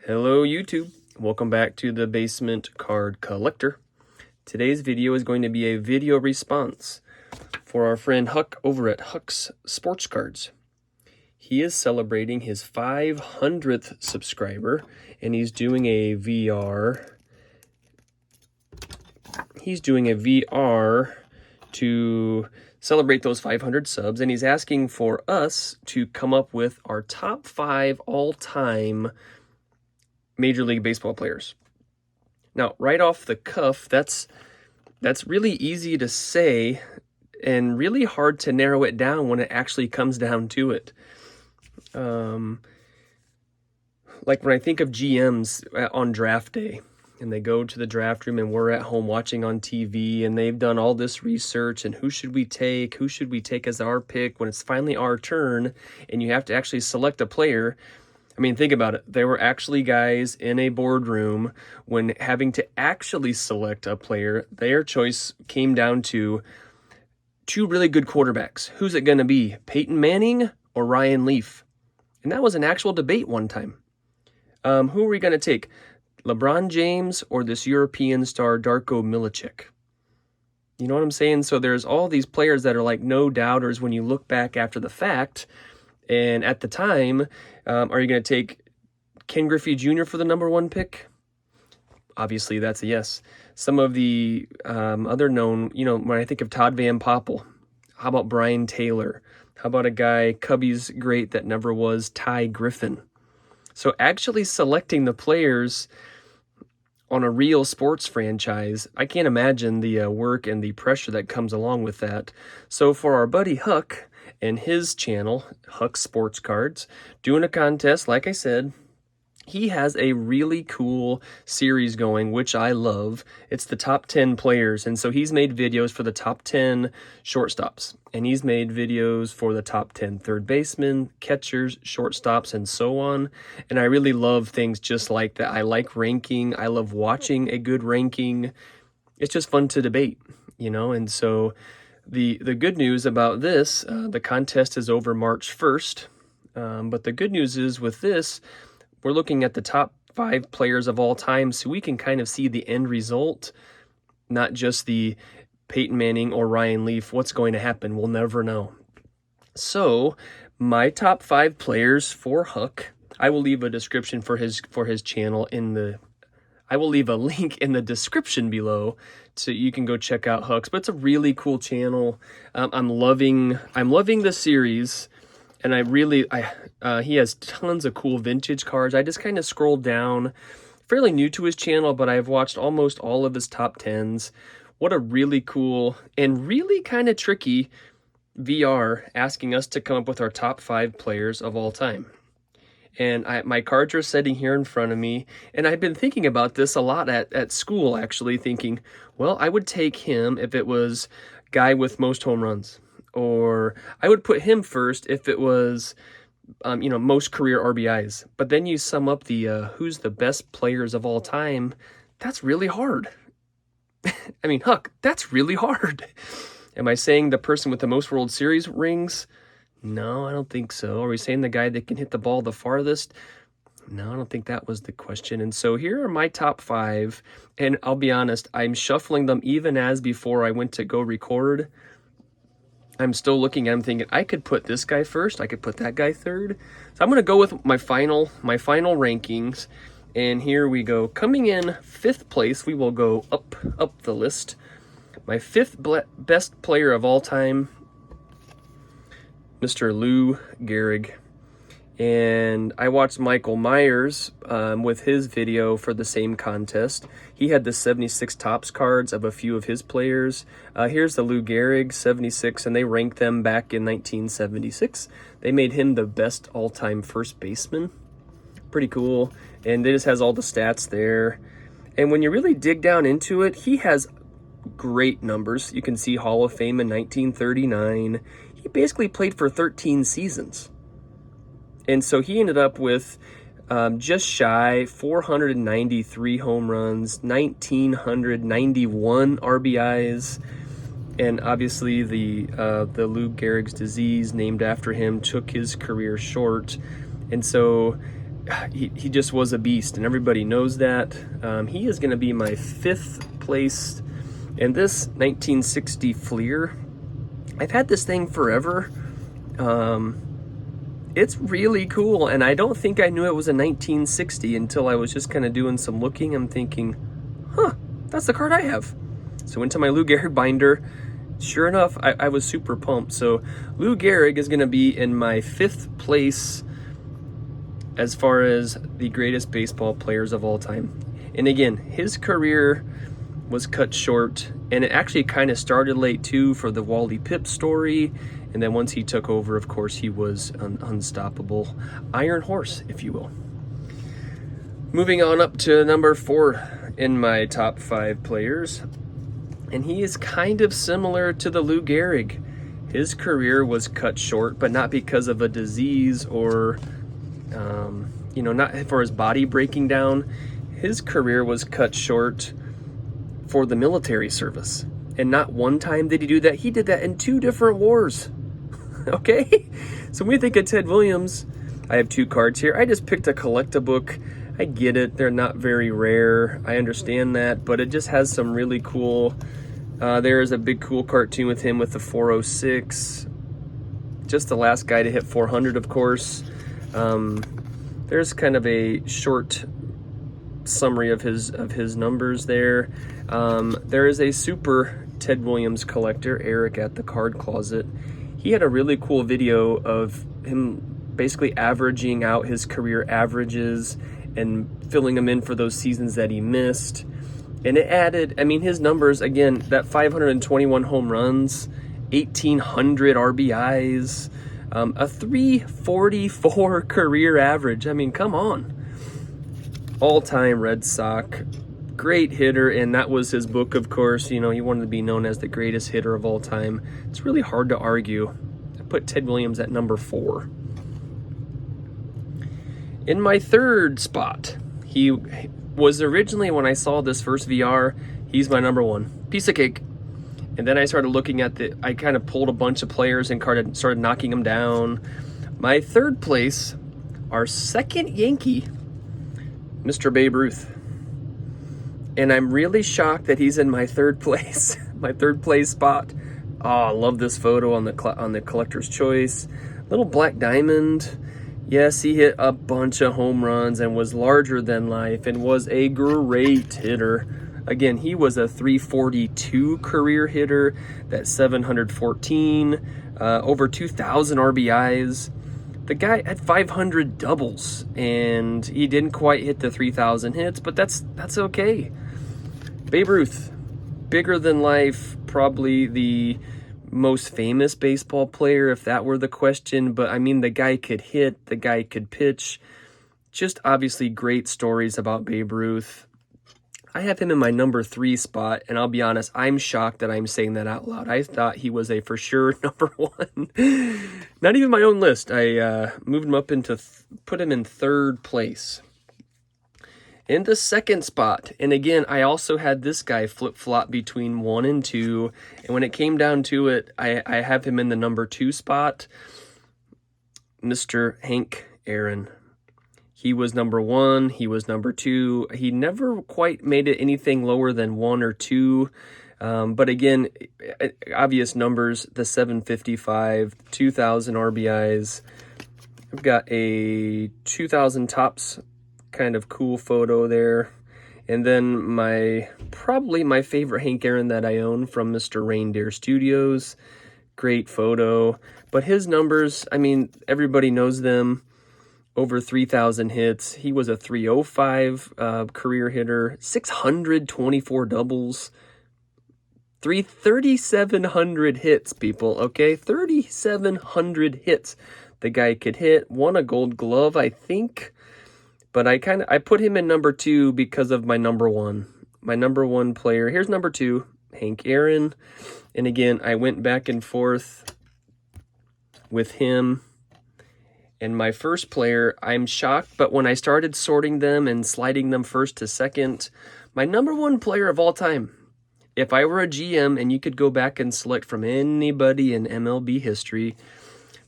Hello YouTube, welcome back to the Basement Card Collector. Today's video is going to be a video response for our friend Huck over at Huck's Sports Cards. He is celebrating his 500th subscriber and he's doing a VR. He's doing a VR to celebrate those 500 subs, and he's asking for us to come up with our top 5 all-time Major League Baseball players. Now, right off the cuff, that's really easy to say and really hard to narrow it down when it actually comes down to it. Like when I think of GMs on draft day, and they go to the draft room and we're at home watching on TV, and they've done all this research and who should we take as our pick when it's finally our turn and you have to actually select a player. I mean, think about it. There were actually guys in a boardroom when having to actually select a player. Their choice came down to two really good quarterbacks. Who's it going to be, Peyton Manning or Ryan Leaf? And that was an actual debate one time. Who are we going to take, LeBron James or this European star Darko Milicic? You know what I'm saying? So there's all these players that are like no doubters when you look back after the fact. And at the time, are you going to take Ken Griffey Jr. for the #1 pick? Obviously, that's a yes. Some of the other known, when I think of Todd Van Poppel, how about Brian Taylor? How about a guy, Cubbies great that never was, Ty Griffin? So actually selecting the players on a real sports franchise, I can't imagine the work and the pressure that comes along with that. So for our buddy Huck and his channel, Huck Sports Cards, doing a contest, like I said, he has a really cool series going, which I love. It's the top 10 players. And so he's made videos for the top 10 shortstops. And he's made videos for the top 10 third basemen, catchers, shortstops, and so on. And I really love things just like that. I like ranking. I love watching a good ranking. It's just fun to debate, And so the good news about this, the contest is over March 1st. But the good news is with this, we're looking at the top 5 players of all time, so we can kind of see the end result, not just the Peyton Manning or Ryan Leaf. What's going to happen? We'll never know. So my top 5 players for Huck, I will leave a description for his channel I will leave a link in the description below so you can go check out Huck's. But it's a really cool channel. I'm loving the series. And he has tons of cool vintage cards. I just kind of scrolled down, fairly new to his channel, but I've watched almost all of his top 10s. What a really cool and really kind of tricky VR, asking us to come up with our top 5 players of all time. And my cards are sitting here in front of me, and I've been thinking about this a lot at school, actually, thinking, well, I would take him if it was guy with most home runs. Or I would put him first if it was, most career RBIs. But then you sum up the who's the best players of all time. That's really hard. I mean, Huck, that's really hard. Am I saying the person with the most World Series rings? No, I don't think so. Are we saying the guy that can hit the ball the farthest? No, I don't think that was the question. And so here are my top 5. And I'll be honest, I'm shuffling them even as before I went to go record. I'm still looking at them thinking, I could put this guy first. I could put that guy third. So I'm going to go with my final rankings. And here we go. Coming in 5th place, we will go up the list. My 5th best player of all time, Mr. Lou Gehrig. And I watched Michael Myers with his video for the same contest. He had the 76 Topps cards of a few of his players. Here's the Lou Gehrig 76, and they ranked them back in 1976. They made him the best all-time first baseman. Pretty cool. And it just has all the stats there. And when you really dig down into it, he has great numbers. You can see Hall of Fame in 1939. He basically played for 13 seasons. And so he ended up with just shy 493 home runs, 1,991 RBIs, and obviously the Lou Gehrig's disease, named after him, took his career short. And so he just was a beast, and everybody knows that. He is going to be my 5th place. And this 1960 Fleer, I've had this thing forever. It's really cool, and I don't think I knew it was a 1960 until I was just kind of doing some looking. I'm thinking, huh, that's the card I have. So went to my Lou Gehrig binder. Sure enough, I was super pumped. So Lou Gehrig is going to be in my 5th place as far as the greatest baseball players of all time. And again, his career was cut short, and it actually kind of started late too for the Wally Pipp story. And then once he took over, of course, he was an unstoppable iron horse, if you will. Moving on up to number 4 in my top 5 players. And he is kind of similar to the Lou Gehrig. His career was cut short, but not because of a disease or, not for his body breaking down. His career was cut short for the military service. And not one time did he do that. He did that in 2 different wars. Okay? So when we think of Ted Williams, I have 2 cards here. I just picked a collectabook. I get it. They're not very rare. I understand that. But it just has some really cool... there is a big cool cartoon with him with the 406. Just the last guy to hit 400, of course. There's kind of a short summary of his numbers there. There is a super Ted Williams collector, Eric at the Card Closet. He had a really cool video of him basically averaging out his career averages and filling them in for those seasons that he missed. And it added, his numbers, again, that 521 home runs, 1,800 RBIs, a 344 career average. Come on. All-time Red Sox, great hitter, and that was his book, of course. He wanted to be known as the greatest hitter of all time. It's really hard to argue. I put Ted Williams at number 4. In my 3rd spot, he was originally, when I saw this first VR, he's my number 1. Piece of cake. And then I started looking at I kind of pulled a bunch of players and started knocking them down. My 3rd place, our 2nd Yankee, Mr. Babe Ruth. And I'm really shocked that he's in my 3rd place, my 3rd place spot. Oh, I love this photo on the collector's choice. Little black diamond. Yes, he hit a bunch of home runs and was larger than life and was a great hitter. Again, he was a 342 career hitter, that 714, over 2,000 RBIs. The guy had 500 doubles, and he didn't quite hit the 3,000 hits, but that's okay. Babe Ruth, bigger than life, probably the most famous baseball player, if that were the question. But the guy could hit, the guy could pitch. Just obviously great stories about Babe Ruth. I have him in my number 3 spot, and I'll be honest, I'm shocked that I'm saying that out loud. I thought he was a for sure number 1. Not even my own list. I moved him up put him in 3rd place. In the 2nd spot, and again, I also had this guy flip-flop between 1 and 2, and when it came down to it, I have him in the number 2 spot, Mr. Hank Aaron. He was number 1, he was number 2. He never quite made it anything lower than 1 or 2, but again, obvious numbers, the 755, 2,000 RBIs. I've got a 2,000 tops kind of cool photo there. And then probably my favorite Hank Aaron that I own from Mr. Reindeer Studios. Great photo. But his numbers, everybody knows them. Over 3,000 hits. He was a 305 career hitter. 624 doubles. 3,700 hits, people, okay? 3,700 hits. The guy could hit. Won a Gold Glove, I think. But I put him in number 2 because of my number 1. My number 1 player. Here's number 2, Hank Aaron. And again, I went back and forth with him. And my first player, I'm shocked, but when I started sorting them and sliding them first to second, my number 1 player of all time, if I were a GM and you could go back and select from anybody in MLB history,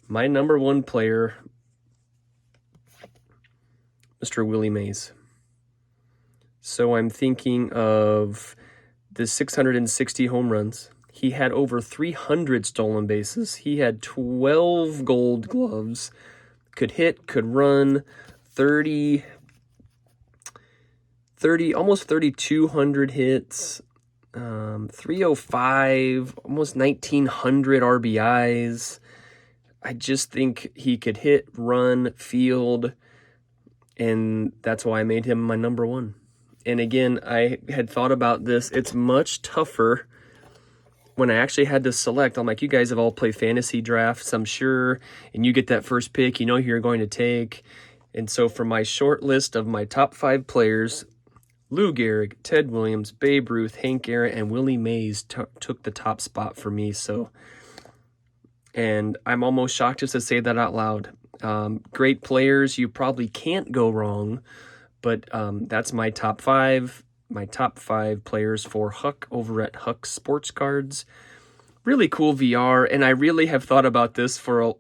my number 1 player, Mr. Willie Mays. So I'm thinking of the 660 home runs. He had over 300 stolen bases. He had 12 gold gloves. Could hit, could run, 30, almost 3,200 hits, 305, almost 1,900 RBIs. I just think he could hit, run, field, and that's why I made him my number one. And again, I had thought about this. It's much tougher when I actually had to select. I'm like, you guys have all played fantasy drafts, I'm sure, and you get that first pick, you know who you're going to take. And so for my short list of my top 5 players, Lou Gehrig, Ted Williams, Babe Ruth, Hank Aaron, and Willie Mays took the top spot for me. So, and I'm almost shocked just to say that out loud. Great players, you probably can't go wrong, but that's my top 5. My top 5 players for Huck over at Huck Sports Cards. Really cool VR, and I really have thought about this for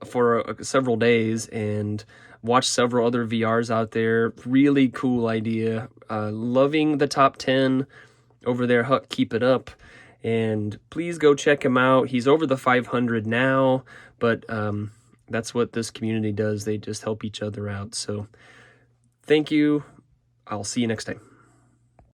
several days and watched several other VRs out there. Really cool idea. Loving the top 10 over there, Huck. Keep it up. And please go check him out. He's over the 500 now, but that's what this community does. They just help each other out. So thank you. I'll see you next time.